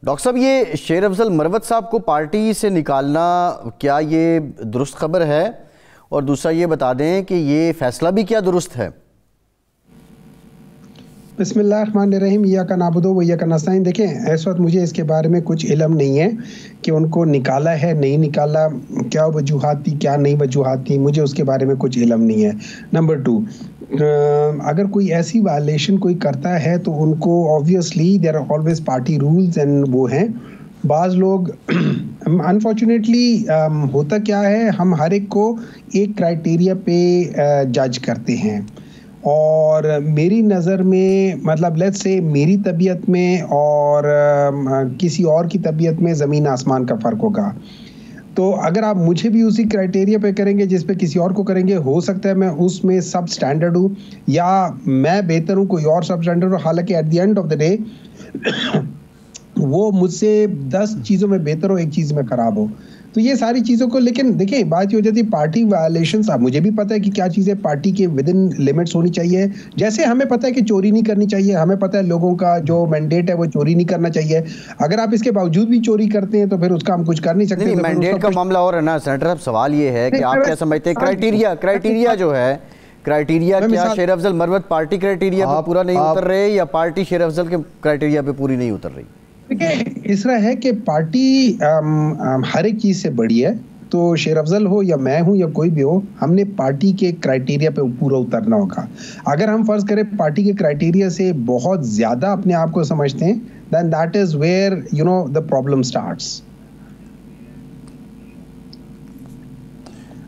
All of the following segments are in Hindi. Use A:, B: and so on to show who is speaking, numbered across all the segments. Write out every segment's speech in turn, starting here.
A: डॉक्टर साहब, ये शेर अफजल मरवत साहब को पार्टी से निकालना, क्या ये दुरुस्त खबर है? और दूसरा ये बता दें कि ये फैसला भी क्या दुरुस्त है?
B: बिस्मिल्लाहिर्रहमानिर्रहीम, इय्याका नअबुदु व इय्याका नस्तईन। देखें, इस वक्त मुझे इसके बारे में कुछ इल्म नहीं है कि उनको निकाला है नहीं निकाला, क्या वजूहात थी क्या नहीं वजूहात थी, मुझे उसके बारे में कुछ इल्म नहीं है। नंबर 2, अगर कोई ऐसी वायलेशन कोई करता है तो उनको obviously there are always party rules and वो हैं। बाज़ लोग अनफॉर्चुनेटली होता क्या है, हम हर एक को एक क्राइटेरिया पे जज करते हैं और मेरी नज़र में मतलब लेट्स से मेरी तबीयत में और किसी और की तबीयत में ज़मीन आसमान का फ़र्क होगा। तो अगर आप मुझे भी उसी क्राइटेरिया पे करेंगे जिस पे किसी और को करेंगे, हो सकता है मैं उसमें सब स्टैंडर्ड हूँ या मैं बेहतर हूँ, कोई और सब स्टैंडर्ड हो। हालांकि at the end of the day वो मुझसे 10 चीज़ों में बेहतर हो, एक चीज़ में ख़राब हो। तो ये सारी चीज़ों को, लेकिन देखिए बात ये हो जाती है पार्टी वायलेशंस। अब मुझे भी पता है कि क्या चीज़ें पार्टी के विद इन लिमिट्स होनी चाहिए। जैसे हमें पता है कि चोरी नहीं करनी चाहिए, हमें पता है लोगों का जो मैंडेट है वो चोरी नहीं करना चाहिए। अगर आप इसके बावजूद भी चोरी करते हैं तो फिर उसका हम कुछ कर नहीं सकते।
A: नहीं, मैंडेट का मामला और है ना सेनेटर साहब। सवाल ये है कि आप क्या समझते हैं क्राइटेरिया जो है, क्राइटेरिया क्या शेर अफजल मरवत पार्टी क्राइटेरिया पे पूरा नहीं उतर रहे या पार्टी शेर अफजल के क्राइटेरिया पे पूरी नहीं उतर रही?
B: देखिए, इस तरह है कि पार्टी हर एक चीज़ से बड़ी है। तो शेर अफजल हो या मैं हूं या कोई भी हो, हमने पार्टी के क्राइटेरिया पे पूरा उतरना होगा। अगर हम फर्ज करें पार्टी के क्राइटेरिया से बहुत ज़्यादा अपने आप को समझते हैं, then that is where you know the problem starts.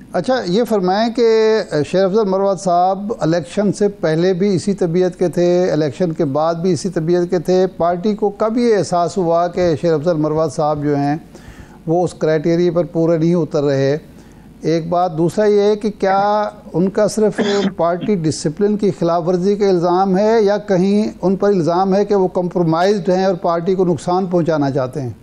C: अच्छा, ये फरमाएं कि शेर अफजल मरवत साहब इलेक्शन से पहले भी इसी तबीयत के थे, इलेक्शन के बाद भी इसी तबीयत के थे। पार्टी को कब ये एहसास हुआ कि शेर अफजल मरवत साहब जो हैं वो उस क्राइटेरिया पर पूरे नहीं उतर रहे? एक बात। दूसरा ये है कि क्या उनका सिर्फ पार्टी डिसिप्लिन की खिलाफ वर्जी का इल्ज़ाम है या कहीं उन पर इल्ज़ाम है कि वो कंप्रोमाइज़्ड हैं और पार्टी को नुकसान पहुँचाना चाहते हैं?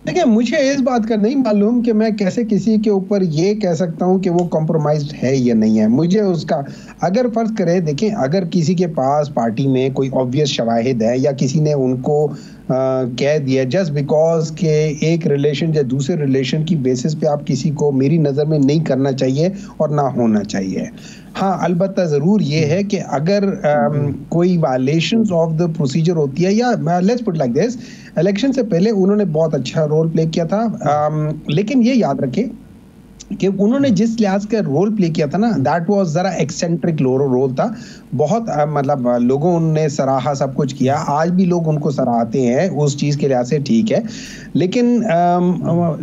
B: देखिए, मुझे इस बात का नहीं मालूम कि मैं कैसे किसी के ऊपर ये कह सकता हूँ कि वो कॉम्प्रोमाइज्ड है या नहीं है। मुझे उसका अगर फर्ज करें, देखें, अगर किसी के पास पार्टी में कोई ऑब्वियस शवाहिद है या किसी ने उनको कह दिया जस्ट बिकॉज के एक रिलेशन या दूसरे रिलेशन की बेसिस पे आप किसी को मेरी नज़र में नहीं करना चाहिए और ना होना चाहिए। हाँ, अलबत्ता ज़रूर ये है कि अगर कोई वायलेशंस ऑफ द प्रोसीजर होती है या let's put like this, election से पहले उन्होंने बहुत अच्छा रोल प्ले किया था, लेकिन ये याद रखें कि उन्होंने जिस लिहाज का रोल प्ले किया था ना, दैट वाज जरा एक्सेंट्रिक रोल था। बहुत मतलब लोगों ने सराहा, सब कुछ किया, आज भी लोग उनको सराहते हैं उस चीज़ के लिहाज से, ठीक है। लेकिन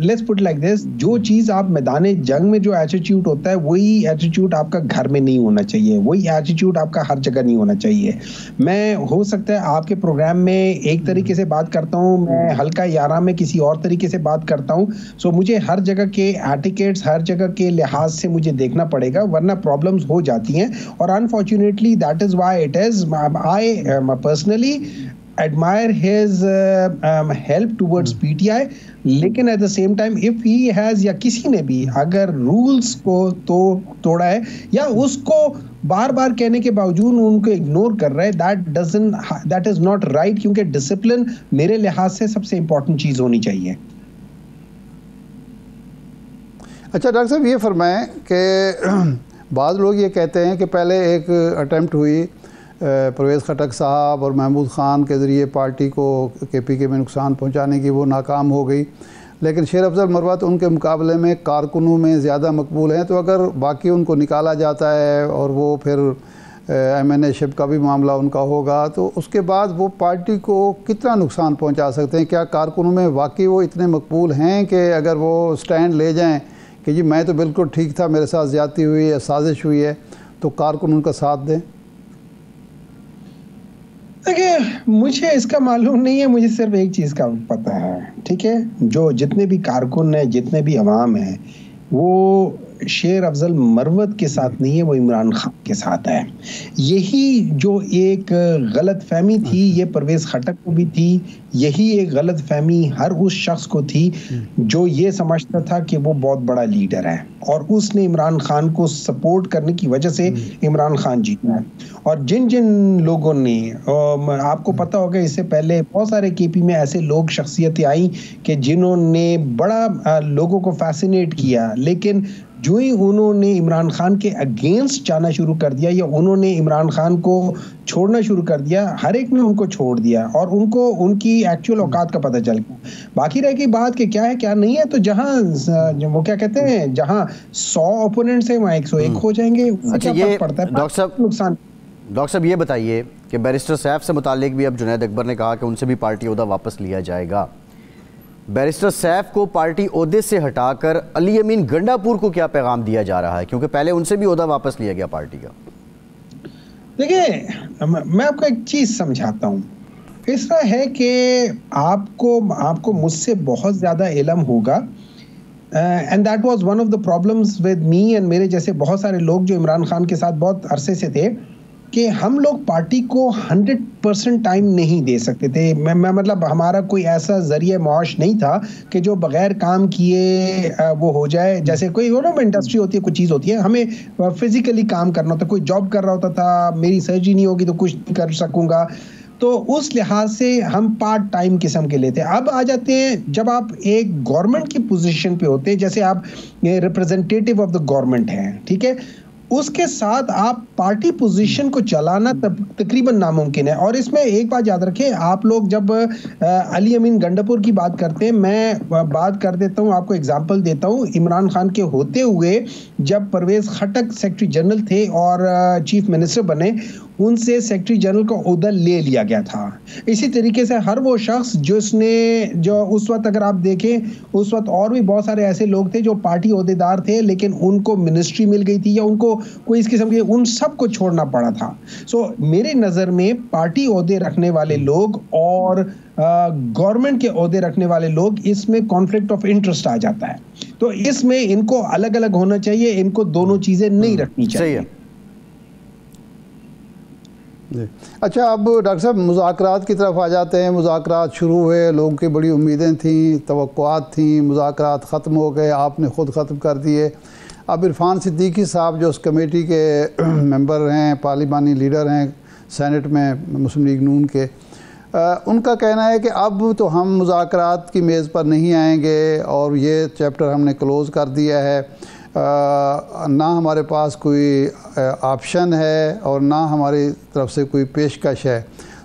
B: लेट्स पुट लाइक दिस, जो चीज़ आप मैदान जंग में जो एटीट्यूड होता है वही एटीट्यूड आपका घर में नहीं होना चाहिए, वही एटीट्यूड आपका हर जगह नहीं होना चाहिए। मैं हो सकता है आपके प्रोग्राम में एक तरीके से बात करता हूँ, मैं हल्का यारा में किसी और तरीके से बात करता हूँ। सो मुझे हर जगह के एटिकेट्स, हर जगह के लिहाज से मुझे देखना पड़ेगा, वरना प्रॉब्लम्स हो जाती हैं। और unfortunately that is why it is I personally admire his help towards PTI, लेकिन at the same time if he has या किसी ने भी अगर रूल्स को तो तोड़ा है या उसको बार बार कहने के बावजूद उनको इग्नोर कर रहा है, that is not right, क्योंकि डिसिप्लिन मेरे लिहाज से सबसे इंपॉर्टेंट चीज़ होनी चाहिए।
C: अच्छा डॉक्टर साहब, ये फरमाएं कि बाद लोग ये कहते हैं कि पहले एक अटैम्प्ट हुई परवेज़ खटक साहब और महमूद ख़ान के ज़रिए पार्टी को KPK में नुकसान पहुंचाने की, वो नाकाम हो गई। लेकिन शेर अफजल मरवत उनके मुकाबले में कारकुनों में ज़्यादा मकबूल हैं। तो अगर बाकी उनको निकाला जाता है और वो फिर MNA शिप का भी मामला उनका होगा, तो उसके बाद वो पार्टी को कितना नुकसान पहुँचा सकते हैं? क्या कारकुनों में वाकई वो इतने मकबूल हैं कि अगर वो स्टैंड ले जाएँ कि जी मैं तो बिल्कुल ठीक था, मेरे साथ ज़्यादती हुई है, साजिश हुई है, तो कारकुन उनका साथ दें?
B: देखिए, मुझे इसका मालूम नहीं है, मुझे सिर्फ एक चीज़ का पता है, ठीक है, जो जितने भी कारकुन हैं, जितने भी अवाम हैं, वो शेर अफजल मरवत के साथ नहीं है, वो इमरान खान के साथ है। यही जो एक गलत फहमी थी ये परवेज खटक को भी थी, यही एक गलत फहमी हर उस शख्स को थी जो ये समझता था कि वो बहुत बड़ा लीडर है और उसने इमरान खान को सपोर्ट करने की वजह से इमरान खान जीता है। और जिन जिन लोगों ने, आपको पता होगा इससे पहले बहुत सारे केपी में ऐसे लोग, शख्सियतें आई कि जिन्होंने बड़ा लोगों को फैसिनेट किया, लेकिन जो ही उन्होंने इमरान खान के अगेंस्ट जाना शुरू कर दिया या उन्होंने इमरान खान को छोड़ना शुरू कर दिया, हर एक ने उनको छोड़ दिया और उनको उनकी एक्चुअल औकात का पता चल गया। बाकी रह गई बात कि क्या है क्या नहीं है, तो जहां वो क्या कहते हैं, जहां 100 ओपोनेंट्स हैं वहां 101 हो जाएंगे।
A: अच्छा, ये डॉक्टर साहब ये बताइए कि बैरिस्टर सैफ से मुतालिक भी अब जुनैद अकबर ने कहा कि उनसे भी पार्टी ओहदा वापस लिया जाएगा। बैरिस्टर सैफ को पार्टी ओहदे से हटाकर अली अमीन गंडापुर को क्या पैगाम दिया जा रहा है, क्योंकि पहले उनसे भी ओहदा वापस लिया गया पार्टी का?
B: देखिए, मैं आपको एक चीज समझाता हूँ। इस तरह है कि आपको मुझसे बहुत ज्यादा इल्म होगा, and that was one of the problems with me and मेरे जैसे बहुत सारे लोग जो इमरान खान के साथ बहुत अरसे से थे, कि हम लोग पार्टी को 100% टाइम नहीं दे सकते थे। मैं मतलब हमारा कोई ऐसा जरिए मुआश नहीं था कि जो बगैर काम किए वो हो जाए। जैसे कोई इंडस्ट्री होती है, कुछ चीज़ होती है, हमें फिजिकली काम करना होता है। कोई जॉब कर रहा होता था, मेरी सर्जरी नहीं होगी तो कुछ नहीं कर सकूंगा, तो उस लिहाज से हम पार्ट टाइम किस्म के लेते हैं। अब आ जाते हैं जब आप एक गवर्नमेंट की पोजीशन पे होते हैं, जैसे आप रिप्रेजेंटेटिव ऑफ द गवर्नमेंट हैं, ठीक है, उसके साथ आप पार्टी पोजीशन को चलाना तकरीबन नामुमकिन है। और इसमें एक बात याद रखें, आप लोग जब अली अमीन गंडापुर की बात करते हैं, मैं बात कर देता हूं, आपको एग्जांपल देता हूं। इमरान खान के होते हुए जब परवेज खटक सेक्रेटरी जनरल थे और चीफ मिनिस्टर बने, उनसे सेक्रेटरी जनरल का ओहदा ले लिया गया था। इसी तरीके से हर वो शख्स जो उस वक्त, अगर आप देखें, उस वक्त और भी बहुत सारे ऐसे लोग थे जो पार्टी ओहदेदार थे, लेकिन उनको मिनिस्ट्री मिल गई थी या उनको कोई इस किस्म के, उन सब को छोड़ना पड़ा था। सो मेरे नज़र में पार्टी ओहदे रखने वाले लोग और गवर्नमेंट के ओहदे रखने वाले लोग, इसमें कॉन्फ्लिक्ट ऑफ इंटरेस्ट आ जाता है। तो इसमें इनको अलग अलग होना चाहिए, इनको दोनों चीज़ें नहीं रखनी चाहिए।
C: अच्छा, अब डॉक्टर साहब मुज़ाकरात की तरफ आ जाते हैं। मुज़ाकरात शुरू हुए, लोगों की बड़ी उम्मीदें थीं, तवक्कुआत थी, मुज़ाकरात ख़त्म हो गए, आपने ख़ुद ख़त्म कर दिए। अब इरफान सिद्दीकी साहब जो उस कमेटी के मेंबर हैं, पार्लिमानी लीडर हैं सेनेट में मुस्लिम लीग नून के, उनका कहना है कि अब तो हम मुज़ाकरात की मेज़ पर नहीं आएंगे और ये चैप्टर हमने क्लोज़ कर दिया है, ना हमारे पास कोई ऑप्शन है और ना हमारी तरफ से कोई पेशकश है।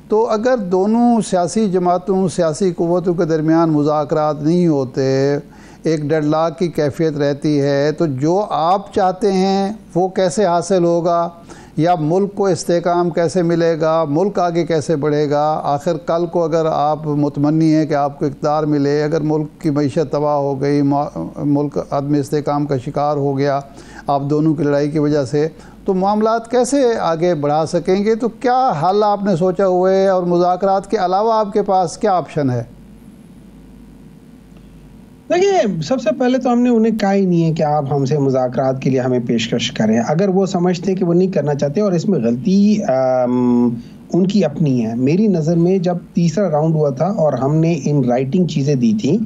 C: तो अगर दोनों सियासी जमातों, सियासी क़ुव्वतों के दरमियान मुज़ाकरात नहीं होते, एक डेडलॉक की कैफियत रहती है, तो जो आप चाहते हैं वो कैसे हासिल होगा, या मुल्क को इस्तेकाम कैसे मिलेगा, मुल्क आगे कैसे बढ़ेगा? आखिर कल को अगर आप मुतमन्नी हैं कि आपको इक़्तिदार मिले, अगर मुल्क की मईशत तबाह हो गई, मुल्क अदम इस्तेकाम का शिकार हो गया आप दोनों की लड़ाई की वजह से, तो मामलात कैसे आगे बढ़ा सकेंगे? तो क्या हल आपने सोचा हुआ है, और मुज़ाकरात के अलावा आपके पास क्या ऑप्शन है?
B: देखिए, सबसे पहले तो हमने उन्हें कहा ही नहीं है कि आप हमसे मुज़ाकरात के लिए हमें पेशकश करें। अगर वो समझते कि वो नहीं करना चाहते, और इसमें गलती उनकी अपनी है। मेरी नज़र में जब तीसरा राउंड हुआ था और हमने इन राइटिंग चीज़ें दी थी,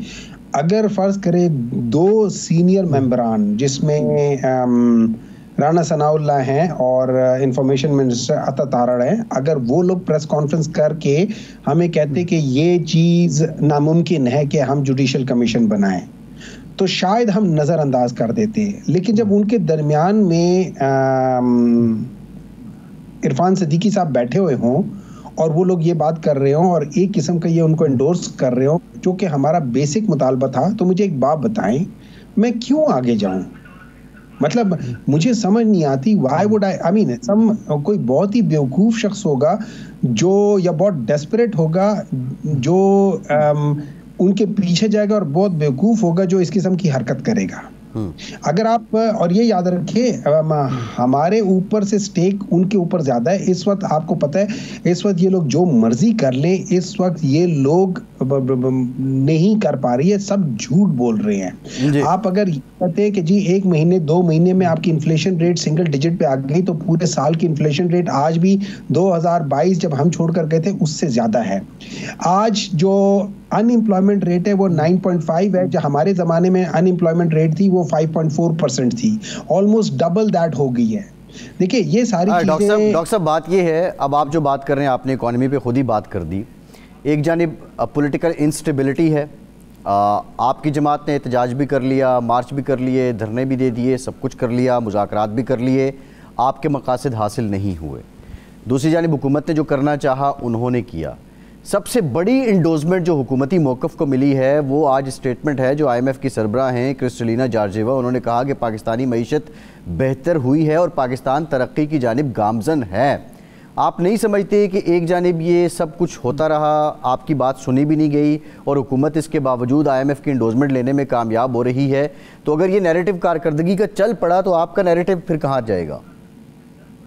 B: अगर फ़र्ज़ करें 2 सीनियर मेंबरान जिसमें राना सनाउल्लाह हैं और इंफॉर्मेशन मिनिस्टर अता तारड़ हैं, अगर वो लोग प्रेस कॉन्फ्रेंस करके हमें कहते कि ये चीज़ नामुमकिन है कि हम जुडिशल कमीशन बनाएं, तो शायद हम नज़रअंदाज कर देते। लेकिन जब उनके दरमियान में इरफान सिद्दीकी साहब बैठे हुए हों और वो लोग ये बात कर रहे हों और एक किस्म का ये उनको एंडोर्स कर रहे हों, जो कि हमारा बेसिक मुतालबा था, तो मुझे एक बात बताएं, मैं क्यों आगे जाऊं? मतलब मुझे समझ नहीं आती, व्हाई वुड आई मीन कोई बहुत ही बेवकूफ़ शख्स होगा जो, या बहुत डेस्परेट होगा जो उनके पीछे जाएगा, और बहुत बेवकूफ़ होगा जो इस किस्म की हरकत करेगा। अगर आप और ये याद रखिए हमारे ऊपर से स्टेक उनके ऊपर ज्यादा है इस वक्त। आपको पता है इस वक्त ये लोग जो मर्जी कर लें, इस वक्त ये लोग नहीं कर पा रही है, सब झूठ बोल रहे हैं। आप अगर कहते हैं कि जी 1 महीने 2 महीने में आपकी इन्फ्लेशन रेट सिंगल डिजिट पे आ गई, तो पूरे साल की इन्फ्लेशन रेट आज भी 2022 जब हम छोड़कर गए थे उससे ज्यादा है। आज जो अनएम्प्लॉयमेंट रेट है वो 9.5 है, जो हमारे जमाने में अनएम्प्लॉयमेंट रेट थी वो 5.4% थी, ऑलमोस्ट डबल दैट हो गई है। देखिए ये सारी चीजें।
A: डॉक्टर साहब बात ये है, अब आप जो बात कर रहे हैं आपने इकोनॉमी पे खुद ही बात कर दी। एक जानिब पॉलिटिकल इंस्टेबिलिटी है, आपकी जमात ने एहतजाज भी कर लिया, मार्च भी कर लिए, धरने भी दे दिए, सब कुछ कर लिया, मुज़ाकरात भी कर लिए, आपके मकासद हासिल नहीं हुए। दूसरी जानिब हुकूमत ने जो करना चाहा उन्होंने किया। सबसे बड़ी इंडोजमेंट जो हुकूमती मौक़िफ़ को मिली है वो आज स्टेटमेंट है जो IMF की सरबराह हैं क्रिस्टलिना जॉर्जिएवा। उन्होंने कहा कि पाकिस्तानी मईशत बेहतर हुई है और पाकिस्तान तरक्की की जानिब गामज़न है। आप नहीं समझते कि एक जानिब ये सब कुछ होता रहा, आपकी बात सुनी भी नहीं गई और हुकूमत इसके बावजूद IMF की इंडोजमेंट लेने में कामयाब हो रही है? तो अगर ये नैरेटिव कारकर्दगी का चल पड़ा तो आपका नैरेटिव फिर कहाँ जाएगा?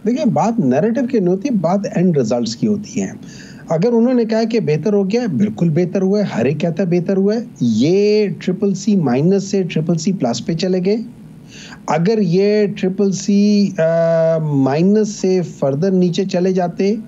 B: देखिए बात नैरेटिव की नहीं होती, बात एंड रिजल्ट्स की होती है। अगर उन्होंने कहा कि बेहतर हो गया, बिल्कुल बेहतर हुआ है, हर एक कहता है बेहतर हुआ है। ये CCC- से CCC+ पे चले गए। अगर ये CCC- से फर्दर नीचे चले जाते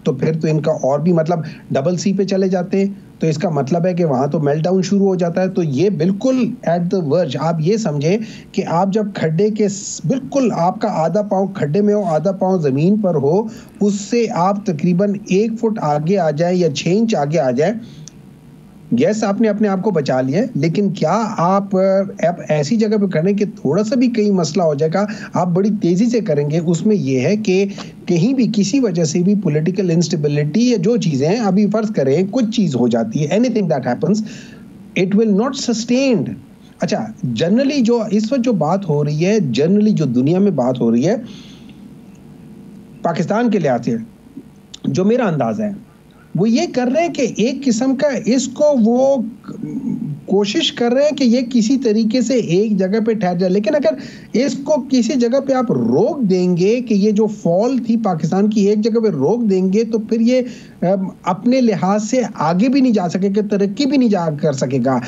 B: तो फिर तो इनका और भी मतलब CC पे चले जाते तो इसका मतलब है कि वहां तो मेल्टडाउन शुरू हो जाता है। तो ये बिल्कुल एट द वर्ज, आप ये समझे कि आप जब खड्डे के बिल्कुल आपका आधा पांव खड्डे में हो, आधा पांव जमीन पर हो, उससे आप तकरीबन 1 फुट आगे आ जाए या 6 इंच आगे आ जाए, यस आपने अपने आप को बचा लिया। लेकिन क्या आप ऐसी जगह पे करें कि थोड़ा सा भी कहीं मसला हो जाएगा, आप बड़ी तेजी से करेंगे। उसमें यह है कि कहीं भी किसी वजह से भी पॉलिटिकल इंस्टेबिलिटी या जो चीजें हैं, अभी फर्ज करें कुछ चीज हो जाती है, anything that happens, it will not sustained. अच्छा, जनरली जो इस वक्त जो बात हो रही है, जनरली जो दुनिया में बात हो रही है पाकिस्तान के लिहाज से, जो मेरा अंदाजा है वो ये कर रहे हैं कि एक किस्म का इसको वो कोशिश कर रहे हैं कि ये किसी तरीके से एक जगह पे ठहर जाए। लेकिन अगर इसको किसी जगह पे आप रोक देंगे कि ये जो फॉल थी पाकिस्तान की, एक जगह पे रोक देंगे तो फिर ये अपने लिहाज से आगे भी नहीं जा सकेगा, तरक्की भी नहीं जा कर सकेगा।